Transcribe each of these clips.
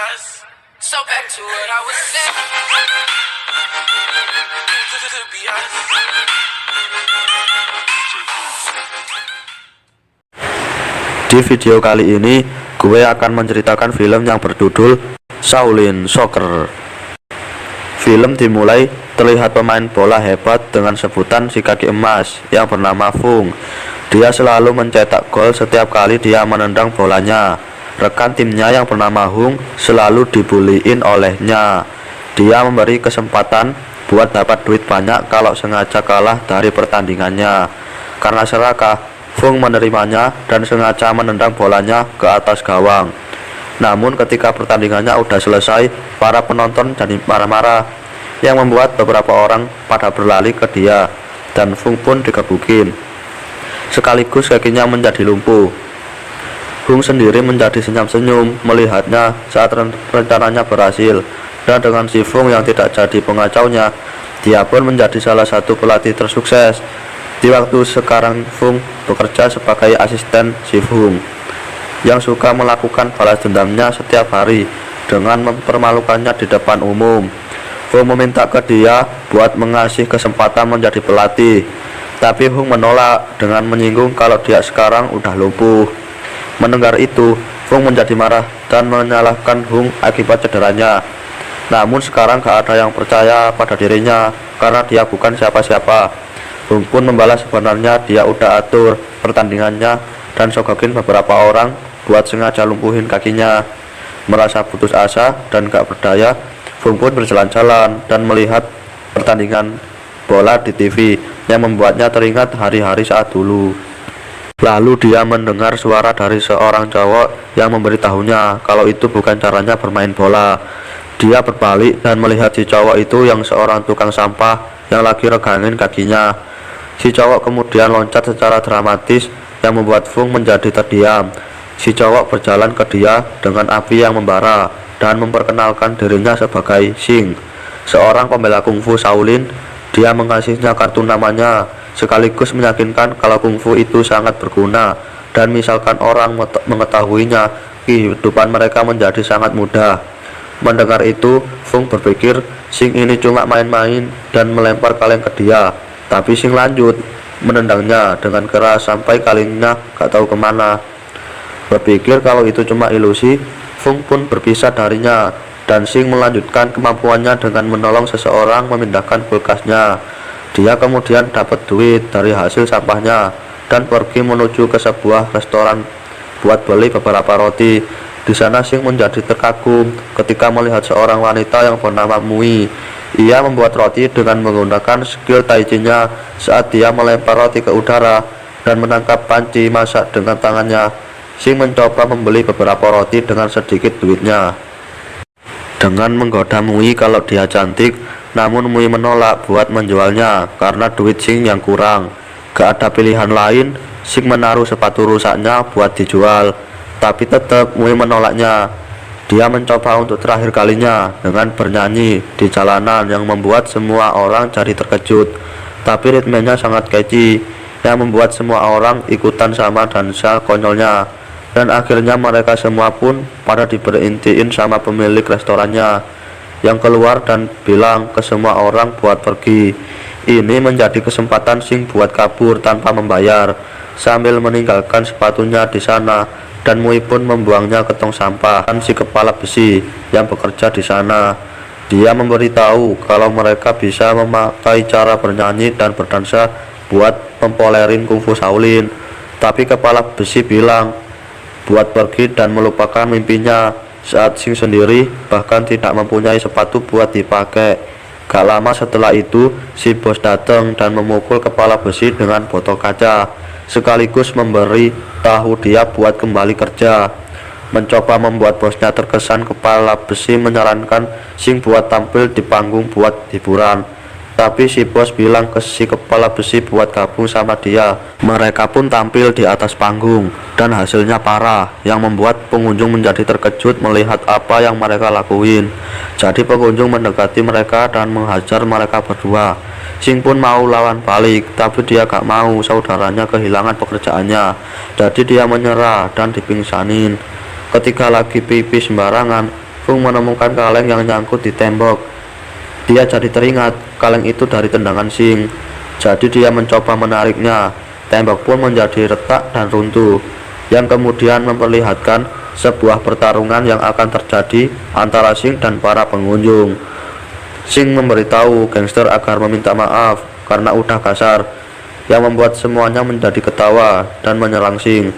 us. So back to what I was saying. Could be us. Di video kali ini, gue akan menceritakan film yang berjudul Shaolin Soccer. Film dimulai terlihat pemain bola hebat dengan sebutan si kaki emas yang bernama Fung. Dia selalu mencetak gol setiap kali dia menendang bolanya. Rekan timnya yang bernama Hung selalu dibuliin olehnya. Dia memberi kesempatan buat dapat duit banyak kalau sengaja kalah dari pertandingannya. Karena serakah, Fung menerimanya dan sengaja menendang bolanya ke atas gawang. Namun ketika pertandingannya udah selesai, para penonton jadi marah-marah, yang membuat beberapa orang pada berlari ke dia, dan Fung pun digebukin. Sekaligus kakinya menjadi lumpuh. Hung sendiri menjadi senyum-senyum melihatnya saat rencananya berhasil, dan dengan si Fung yang tidak jadi pengacaunya, dia pun menjadi salah satu pelatih tersukses. Di waktu sekarang Fung bekerja sebagai asisten si Fung yang suka melakukan balas dendamnya setiap hari dengan mempermalukannya di depan umum. Fung meminta ke dia buat mengasih kesempatan menjadi pelatih, tapi Hung menolak dengan menyinggung kalau dia sekarang udah lumpuh. Mendengar itu, Fung menjadi marah dan menyalahkan Hung akibat cederanya. Namun sekarang gak ada yang percaya pada dirinya karena dia bukan siapa-siapa. Hung pun membalas sebenarnya dia udah atur pertandingannya dan sogokin beberapa orang buat sengaja lumpuhin kakinya. Merasa putus asa dan gak berdaya, Fung pun berjalan-jalan dan melihat pertandingan bola di TV yang membuatnya teringat hari-hari saat dulu. Lalu dia mendengar suara dari seorang cowok yang memberitahunya kalau itu bukan caranya bermain bola. Dia berbalik dan melihat si cowok itu yang seorang tukang sampah yang lagi regangin kakinya. Si cowok kemudian loncat secara dramatis yang membuat Fung menjadi terdiam. Si cowok berjalan ke dia dengan api yang membara dan memperkenalkan dirinya sebagai Xing, seorang pembela kungfu Shaolin. Dia mengasihnya kartu namanya, sekaligus meyakinkan kalau kungfu itu sangat berguna dan misalkan orang mengetahuinya, kehidupan mereka menjadi sangat mudah. Mendengar itu, Fung berpikir Xing ini cuma main-main dan melempar kaleng ke dia, tapi Xing lanjut menendangnya dengan keras sampai kalengnya gak tahu kemana. Berpikir kalau itu cuma ilusi, Fung pun berpisah darinya dan Xing melanjutkan kemampuannya dengan menolong seseorang memindahkan kulkasnya. Dia kemudian dapat duit dari hasil sampahnya dan pergi menuju ke sebuah restoran buat beli beberapa roti. Di sana Xing menjadi terkagum ketika melihat seorang wanita yang bernama Mui. Ia membuat roti dengan menggunakan skill tai chi-nya saat dia melempar roti ke udara dan menangkap panci masak dengan tangannya. Xing mencoba membeli beberapa roti dengan sedikit duitnya dengan menggoda Mui kalau dia cantik, namun Mui menolak buat menjualnya karena duit Xing yang kurang. Gak ada pilihan lain, Xing menaruh sepatu rusaknya buat dijual, tapi tetap Mui menolaknya. Dia mencoba untuk terakhir kalinya dengan bernyanyi di jalanan yang membuat semua orang jadi terkejut, tapi ritmenya sangat catchy yang membuat semua orang ikutan sama dansa konyolnya. Dan akhirnya mereka semua pun pada diberhentiin sama pemilik restorannya yang keluar dan bilang ke semua orang buat pergi. Ini menjadi kesempatan Xing buat kabur tanpa membayar sambil meninggalkan sepatunya di sana, dan Mui pun membuangnya ke tong sampah. Dan si kepala besi yang bekerja di sana, dia memberitahu kalau mereka bisa memakai cara bernyanyi dan berdansa buat mempolerin kungfu Shaolin. Tapi kepala besi bilang buat pergi dan melupakan mimpinya saat Xing sendiri bahkan tidak mempunyai sepatu buat dipakai. Gak lama setelah itu, si bos datang dan memukul kepala besi dengan botol kaca, sekaligus memberi tahu dia buat kembali kerja. Mencoba membuat bosnya terkesan, kepala besi menyarankan Xing buat tampil di panggung buat hiburan. Tapi si bos bilang ke si kepala besi buat gabung sama dia. Mereka pun tampil di atas panggung dan hasilnya parah yang membuat pengunjung menjadi terkejut melihat apa yang mereka lakuin. Jadi pengunjung mendekati mereka dan menghajar mereka berdua. Xing pun mau lawan balik, tapi dia gak mau, saudaranya kehilangan pekerjaannya. Jadi dia menyerah dan dipingsanin. Ketika lagi pipis sembarangan, Fung menemukan kaleng yang nyangkut di tembok. Dia jadi teringat kaleng itu dari tendangan Sing. Jadi dia mencoba menariknya. Tembok pun menjadi retak dan runtuh, yang kemudian memperlihatkan sebuah pertarungan yang akan terjadi antara Sing dan para pengunjung. Sing memberitahu gangster agar meminta maaf karena udah kasar, yang membuat semuanya menjadi ketawa dan menyerang Sing.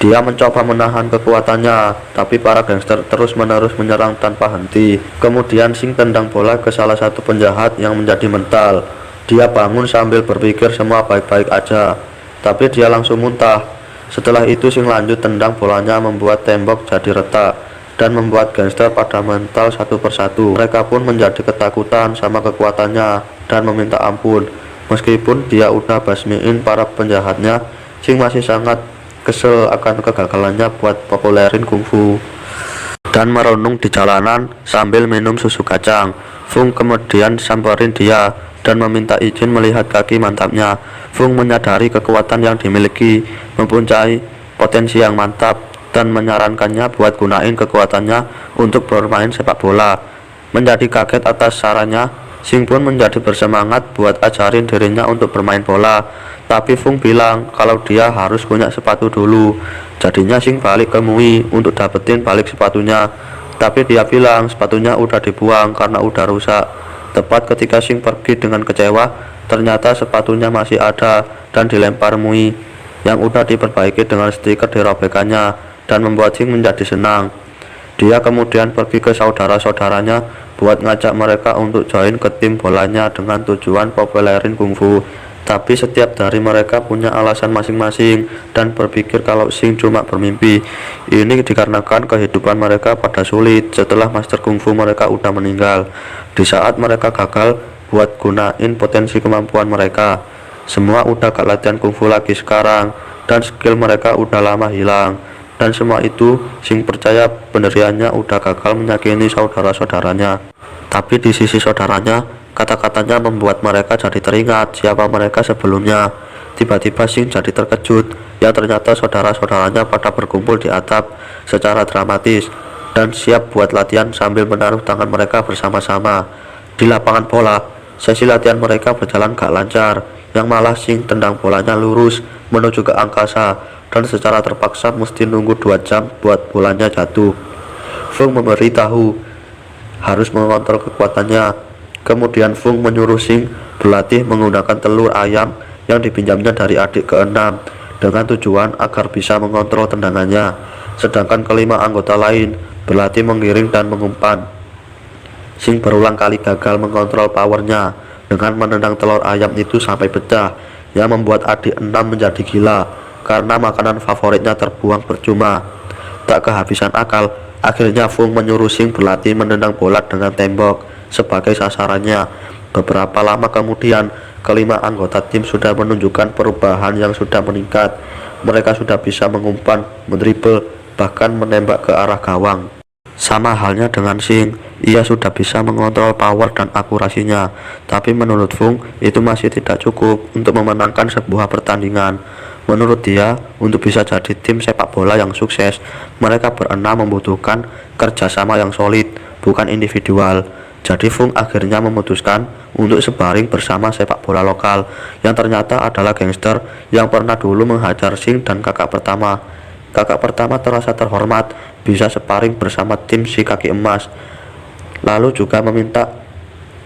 Dia mencoba menahan kekuatannya, tapi para gangster terus-menerus menyerang tanpa henti. Kemudian Sing tendang bola ke salah satu penjahat yang menjadi mental. Dia bangun sambil berpikir semua baik-baik aja, tapi dia langsung muntah. Setelah itu Sing lanjut tendang bolanya membuat tembok jadi retak dan membuat gangster pada mental satu persatu. Mereka pun menjadi ketakutan sama kekuatannya dan meminta ampun. Meskipun dia udah basmiin para penjahatnya, Sing masih sangat kesel akan kegagalannya buat populerin kungfu dan merenung di jalanan sambil minum susu kacang. Fung kemudian samperin dia dan meminta izin melihat kaki mantapnya. Fung menyadari kekuatan yang dimiliki mempunyai potensi yang mantap dan menyarankannya buat gunain kekuatannya untuk bermain sepak bola. Menjadi kaget atas sarannya, Sing pun menjadi bersemangat buat ajarin dirinya untuk bermain bola. Tapi Fung bilang kalau dia harus punya sepatu dulu. Jadinya Sing balik ke Mui untuk dapetin balik sepatunya. Tapi dia bilang sepatunya udah dibuang karena udah rusak. Tepat ketika Sing pergi dengan kecewa, ternyata sepatunya masih ada dan dilempar Mui, yang udah diperbaiki dengan stiker dirobekannya, dan membuat Sing menjadi senang. Dia kemudian pergi ke saudara-saudaranya buat ngajak mereka untuk join ke tim bolanya dengan tujuan populerin kungfu. Tapi setiap dari mereka punya alasan masing-masing dan berpikir kalau Sing cuma bermimpi. Ini dikarenakan kehidupan mereka pada sulit setelah master kungfu mereka udah meninggal. Di saat mereka gagal buat gunain potensi kemampuan mereka, semua udah gak latihan kungfu lagi sekarang, dan skill mereka udah lama hilang. Dan semua itu Sing percaya pendiriannya udah gagal menyakini saudara-saudaranya. Tapi di sisi saudaranya, kata-katanya membuat mereka jadi teringat siapa mereka sebelumnya. Tiba-tiba Sing jadi terkejut, ya ternyata saudara-saudaranya pada berkumpul di atap secara dramatis dan siap buat latihan sambil menaruh tangan mereka bersama-sama. Di lapangan bola, sesi latihan mereka berjalan gak lancar, yang malah Sing tendang bolanya lurus menuju ke angkasa dan secara terpaksa mesti nunggu 2 jam buat bolanya jatuh. Fung memberitahu harus mengontrol kekuatannya. Kemudian Fung menyuruh Sing berlatih menggunakan telur ayam yang dipinjamnya dari adik ke-6 dengan tujuan agar bisa mengontrol tendangannya. Sedangkan kelima anggota lain berlatih menggiring dan mengumpan. Sing berulang kali gagal mengontrol powernya dengan menendang telur ayam itu sampai pecah, yang membuat adik 6 menjadi gila karena makanan favoritnya terbuang percuma. Tak kehabisan akal, akhirnya Fung menyuruh Sing berlatih menendang bola dengan tembok sebagai sasarannya. Beberapa lama kemudian, kelima anggota tim sudah menunjukkan perubahan yang sudah meningkat. Mereka sudah bisa mengumpan, mendribel, bahkan menembak ke arah gawang. Sama halnya dengan Sing, ia sudah bisa mengontrol power dan akurasinya. Tapi menurut Fung, itu masih tidak cukup untuk memenangkan sebuah pertandingan. Menurut dia, untuk bisa jadi tim sepak bola yang sukses, mereka berenam membutuhkan kerjasama yang solid, bukan individual. Jadi Fung akhirnya memutuskan untuk sparring bersama sepak bola lokal, yang ternyata adalah gangster yang pernah dulu menghajar Sing dan kakak pertama. Kakak pertama terasa terhormat bisa sparring bersama tim si kaki emas, lalu juga meminta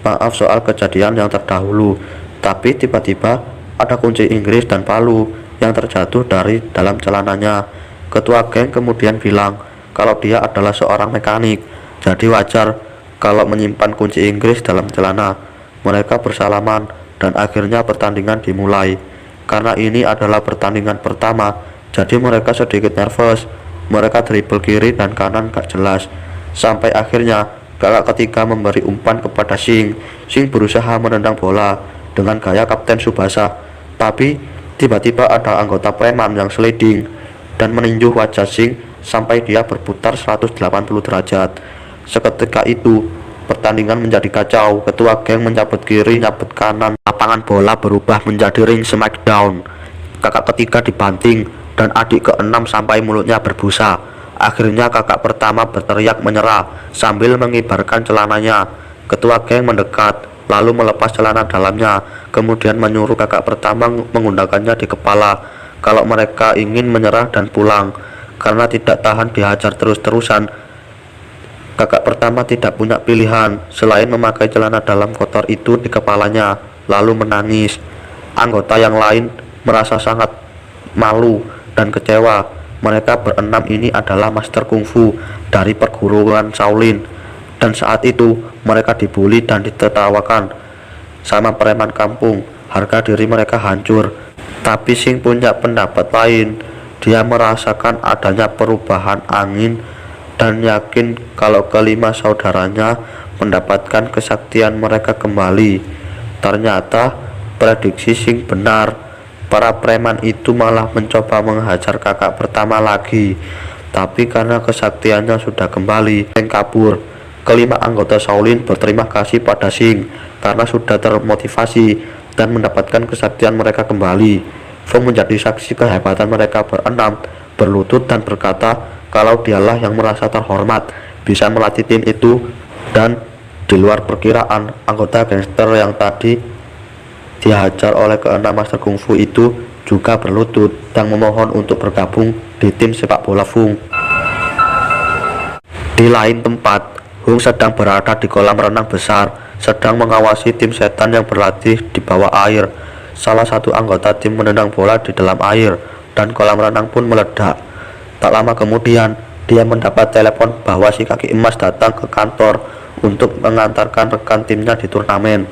maaf soal kejadian yang terdahulu. Tapi tiba-tiba ada kunci Inggris dan palu yang terjatuh dari dalam celananya. Ketua geng kemudian bilang kalau dia adalah seorang mekanik, jadi wajar kalau menyimpan kunci Inggris dalam celana. Mereka bersalaman dan akhirnya pertandingan dimulai. Karena ini adalah pertandingan pertama, jadi mereka sedikit nervous. Mereka dribble kiri dan kanan gak jelas, sampai akhirnya kakak ketiga memberi umpan kepada Sing. Sing berusaha menendang bola dengan gaya Kapten Tsubasa, tapi tiba-tiba ada anggota preman yang sliding dan meninju wajah Sing sampai dia berputar 180 derajat. Seketika itu pertandingan menjadi kacau. Ketua geng mencabut kiri, nyabut kanan. Lapangan bola berubah menjadi ring smackdown. Kakak ketiga dibanting dan adik ke-6 sampai mulutnya berbusa. Akhirnya kakak pertama berteriak menyerah sambil mengibarkan celananya. Ketua geng mendekat, lalu melepas celana dalamnya, kemudian menyuruh kakak pertama menggunakannya di kepala kalau mereka ingin menyerah dan pulang. Karena tidak tahan dihajar terus-terusan, kakak pertama tidak punya pilihan selain memakai celana dalam kotor itu di kepalanya, lalu menangis. Anggota yang lain merasa sangat malu dan kecewa. Mereka berenam ini adalah master kungfu dari perguruan Shaolin, dan saat itu mereka dibully dan ditertawakan sama preman kampung. Harga diri mereka hancur. Tapi Sing punya pendapat lain. Dia merasakan adanya perubahan angin dan yakin kalau kelima saudaranya mendapatkan kesaktian mereka kembali. Ternyata prediksi Sing benar. Para preman itu malah mencoba menghajar kakak pertama lagi, tapi karena kesaktiannya sudah kembali, Sing kabur. Kelima anggota Shaolin berterima kasih pada Sing karena sudah termotivasi dan mendapatkan kesaktian mereka kembali. Feng menjadi saksi kehebatan mereka berenam, berlutut dan berkata kalau dialah yang merasa terhormat bisa melatih tim itu. Dan di luar perkiraan, anggota gangster yang tadi dihajar oleh keenam master kungfu itu juga berlutut dan memohon untuk bergabung di tim sepak bola Fung. Di lain tempat, Hung sedang berada di kolam renang besar, sedang mengawasi tim setan yang berlatih di bawah air. Salah satu anggota tim menendang bola di dalam air dan kolam renang pun meledak. Tak lama kemudian, dia mendapat telepon bahwa si kaki emas datang ke kantor untuk mengantarkan rekan timnya di turnamen.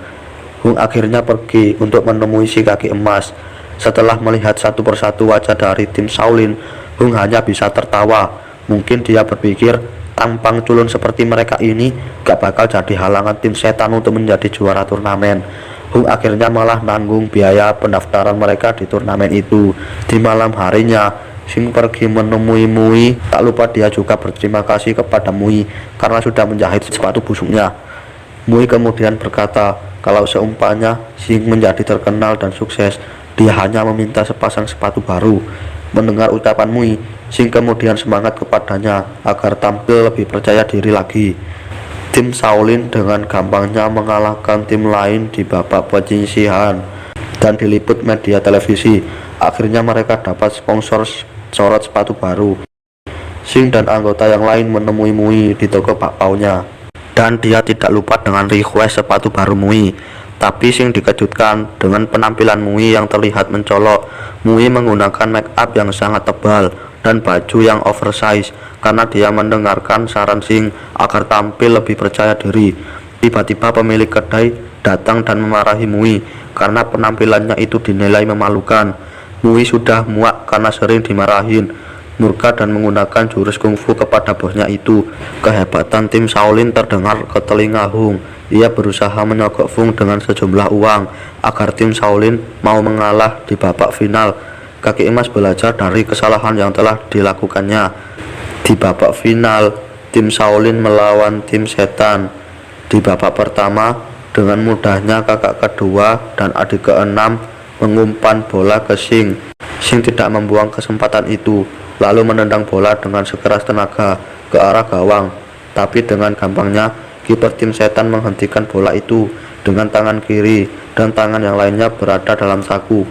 Hung akhirnya pergi untuk menemui si kaki emas. Setelah melihat satu persatu wajah dari tim Shaolin, Hung hanya bisa tertawa. Mungkin dia berpikir tampang culun seperti mereka ini gak bakal jadi halangan tim setan untuk menjadi juara turnamen. Hung akhirnya malah nanggung biaya pendaftaran mereka di turnamen itu. Di malam harinya, Sing pergi menemui Mui. Tak lupa dia juga berterima kasih kepada Mui karena sudah menjahit sepatu busuknya. Mui kemudian berkata kalau seumpamanya Sing menjadi terkenal dan sukses, dia hanya meminta sepasang sepatu baru. Mendengar ucapan Mui, Sing kemudian semangat kepadanya agar tampil lebih percaya diri lagi. Tim Shaolin dengan gampangnya mengalahkan tim lain di babak penyisihan dan diliput media televisi. Akhirnya mereka dapat sponsor sorot sepatu baru. Sing dan anggota yang lain menemui Mui di toko bakpaunya, dan dia tidak lupa dengan request sepatu baru Mui. Tapi Sing dikejutkan dengan penampilan Mui yang terlihat mencolok. Mui menggunakan make up yang sangat tebal dan baju yang oversize karena dia mendengarkan saran Sing agar tampil lebih percaya diri. Tiba-tiba pemilik kedai datang dan memarahi Mui karena penampilannya itu dinilai memalukan. Mui sudah muak karena sering dimarahin, murka dan menggunakan jurus kungfu kepada bosnya itu. Kehebatan tim Shaolin terdengar ke telinga Hung. Ia berusaha menyogok Fung dengan sejumlah uang agar tim Shaolin mau mengalah di babak final. Kaki emas belajar dari kesalahan yang telah dilakukannya. Di babak final, tim Shaolin melawan tim setan. Di babak pertama, dengan mudahnya kakak kedua dan adik keenam mengumpan bola ke Sing. Sing tidak membuang kesempatan itu, lalu menendang bola dengan sekeras tenaga ke arah gawang. Tapi dengan gampangnya kiper tim setan menghentikan bola itu dengan tangan kiri dan tangan yang lainnya berada dalam saku.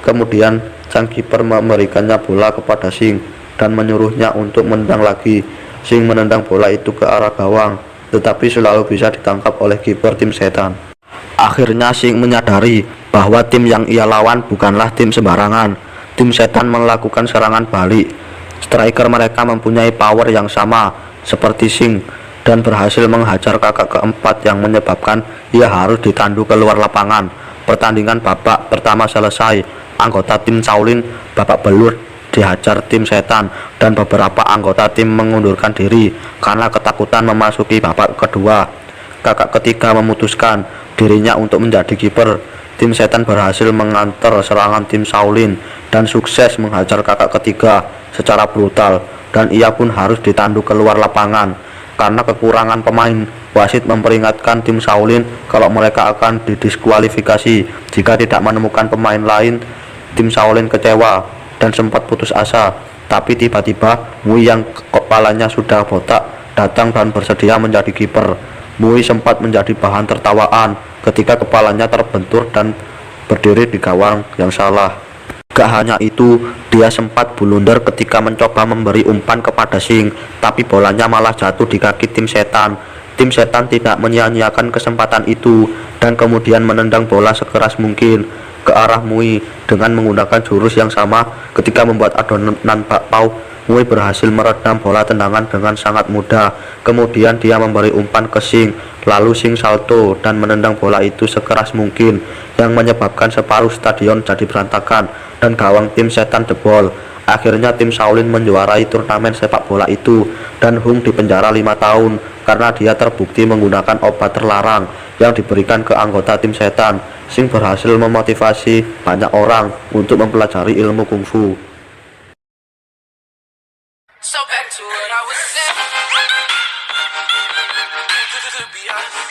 Kemudian sang kiper memberikannya bola kepada Sing dan menyuruhnya untuk menendang lagi. Sing menendang bola itu ke arah gawang, tetapi selalu bisa ditangkap oleh kiper tim setan. Akhirnya Sing menyadari bahwa tim yang ia lawan bukanlah tim sembarangan. Tim setan melakukan serangan balik. Striker mereka mempunyai power yang sama seperti Sing dan berhasil menghajar kakak keempat yang menyebabkan ia harus ditandu keluar lapangan. Pertandingan babak pertama selesai. Anggota tim Shaolin babak belur dihajar tim setan dan beberapa anggota tim mengundurkan diri karena ketakutan memasuki babak kedua. Kakak ketiga memutuskan dirinya untuk menjadi kiper. Tim setan berhasil mengantar serangan tim Shaolin dan sukses menghajar kakak ketiga secara brutal, dan ia pun harus ditandu keluar lapangan. Karena kekurangan pemain, wasit memperingatkan tim Shaolin kalau mereka akan didiskualifikasi jika tidak menemukan pemain lain. Tim Shaolin kecewa dan sempat putus asa. Tapi tiba-tiba Mui yang kepalanya sudah botak datang dan bersedia menjadi kiper. Mui sempat menjadi bahan tertawaan ketika kepalanya terbentur dan berdiri di gawang yang salah. Gak hanya itu, dia sempat blunder ketika mencoba memberi umpan kepada Sing, tapi bolanya malah jatuh di kaki tim setan. Tim setan tidak menyia-nyiakan kesempatan itu dan kemudian menendang bola sekeras mungkin ke arah Mui dengan menggunakan jurus yang sama. Ketika membuat adonan bakpao, Mui berhasil meredam bola tendangan dengan sangat mudah. Kemudian dia memberi umpan ke Sing, lalu Sing salto dan menendang bola itu sekeras mungkin yang menyebabkan separuh stadion jadi berantakan dan gawang tim setan jebol. Akhirnya tim Shaolin menjuarai turnamen sepak bola itu dan Hung dipenjara 5 tahun karena dia terbukti menggunakan obat terlarang yang diberikan ke anggota tim setan. Sing berhasil memotivasi banyak orang untuk mempelajari ilmu kungfu. So back to what I was saying. To be honest.